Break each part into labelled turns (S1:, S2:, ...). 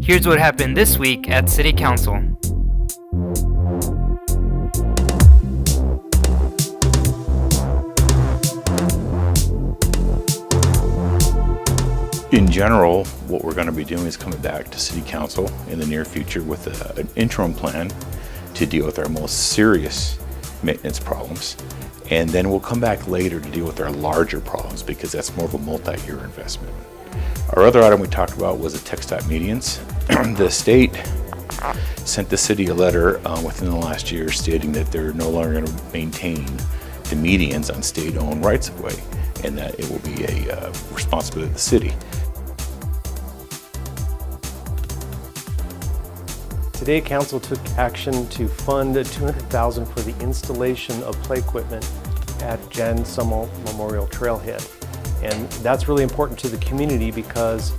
S1: Here's what happened this week at City Council.
S2: In general, what we're going to be doing is coming back to City Council in the near future with an interim plan to deal with our most serious maintenance problems. And then we'll come back later to deal with our larger problems because that's more of a multi-year investment. Our other item we talked about was the TxDOT medians. The state sent the city a letter within the last year stating that they're no longer going to maintain the medians on state-owned rights-of-way and that it will be a responsibility of the city.
S3: Today, Council took action to fund $200,000 for the installation of play equipment at Jan Summel Memorial Trailhead. And that's really important to the community because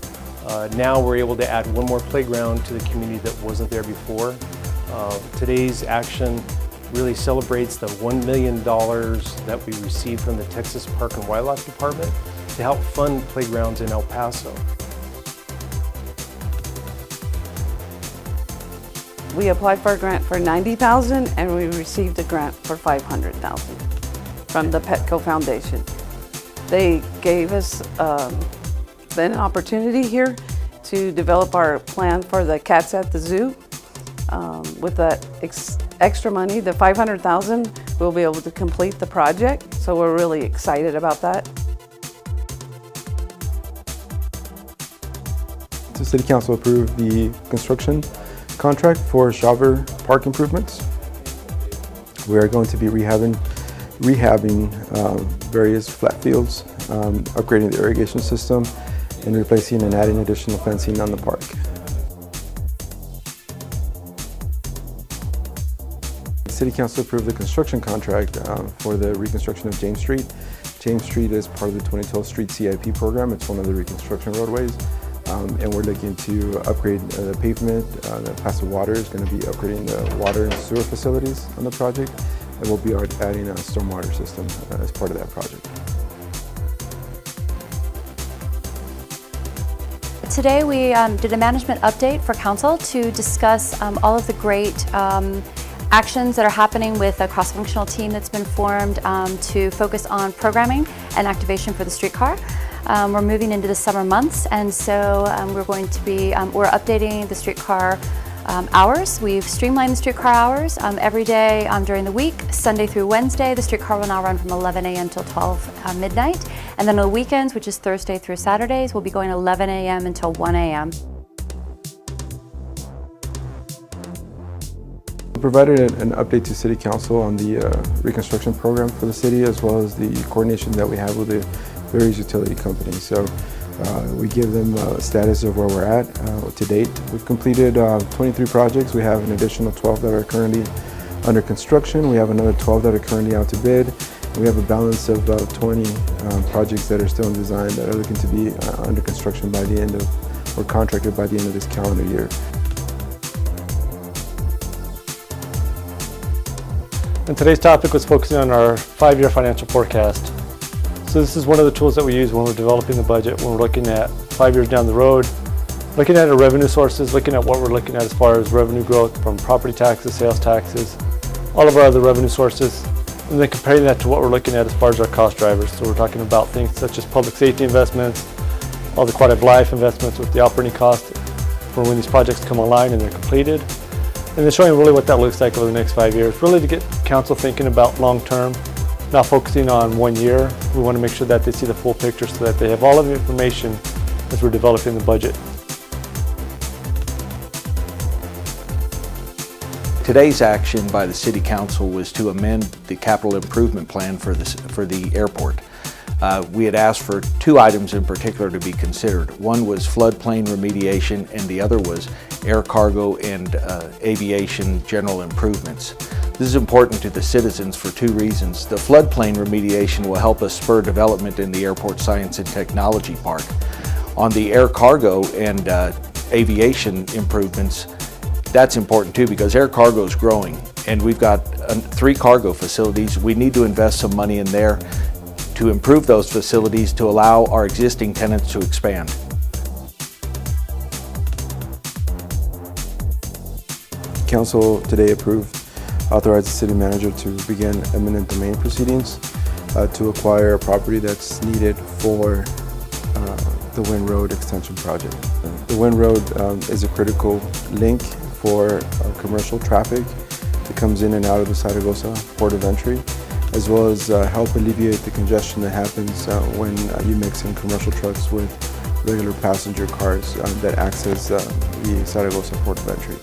S3: now we're able to add one more playground to the community that wasn't there before. Today's action really celebrates the $1 million that we received from the Texas Park and Wildlife Department to help fund playgrounds in El Paso.
S4: We applied for a grant for $90,000 and we received a grant for $500,000 from the Petco Foundation. They gave us an opportunity here to develop our plan for the cats at the zoo. With that extra money, the $500,000, we'll be able to complete the project. So we're really excited about that.
S5: The City Council approved the construction contract for Chauver Park improvements. We are going to be rehabbing various flat fields, upgrading the irrigation system, and replacing and adding additional fencing on the park. The City Council approved the construction contract for the reconstruction of James Street. James Street is part of the 2012 Street CIP program. It's one of the reconstruction roadways. And we're looking to upgrade the pavement. The Paso Water is going to be upgrading the water and sewer facilities on the project. And we'll be adding a stormwater system as part of that project.
S6: Today we did a management update for Council to discuss all of the great actions that are happening with a cross-functional team that's been formed to focus on programming and activation for the streetcar. We're moving into the summer months, and so we're going to be, we're updating the streetcar hours. We've streamlined the streetcar hours every day during the week. Sunday through Wednesday, the streetcar will now run from 11 a.m. till 12 midnight. And then on the weekends, which is Thursday through Saturdays, we'll be going 11 a.m. until 1 a.m.
S5: We provided an update to City Council on the reconstruction program for the city, as well as the coordination that we have with the various utility companies. So we give them a status of where we're at to date. We've completed 23 projects. We have an additional 12 that are currently under construction. We have another 12 that are currently out to bid. And we have a balance of 20 projects that are still in design that are looking to be under construction by the end of, or contracted by the end of this calendar year.
S3: And today's topic was focusing on our 5-year financial forecast. So this is one of the tools that we use when we're developing the budget, when we're looking at 5 years down the road, looking at our revenue sources, looking at what we're looking at as far as revenue growth from property taxes, sales taxes, all of our other revenue sources, and then comparing that to what we're looking at as far as our cost drivers. So we're talking about things such as public safety investments, all the quality of life investments with the operating costs for when these projects come online and they're completed. And then showing really what that looks like over the next 5 years, really to get Council thinking about long term, not focusing on 1 year. We want to make sure that they see the full picture so that they have all of the information as we're developing the budget.
S7: Today's action by the City Council was to amend the capital improvement plan for the airport. We had asked for 2 items in particular to be considered. One was floodplain remediation and the other was air cargo and aviation general improvements. This is important to the citizens for 2 reasons. The floodplain remediation will help us spur development in the Airport Science and Technology Park. On the air cargo and aviation improvements, that's important too because air cargo is growing and we've got 3 cargo facilities. We need to invest some money in there to improve those facilities to allow our existing tenants to expand.
S5: Council today authorized the city manager to begin eminent domain proceedings to acquire a property that's needed for the Wynn Road extension project. The Wynn Road is a critical link for commercial traffic that comes in and out of the Zaragoza port of entry, as well as help alleviate the congestion that happens when you mix in commercial trucks with regular passenger cars that access the Zaragoza port of entry.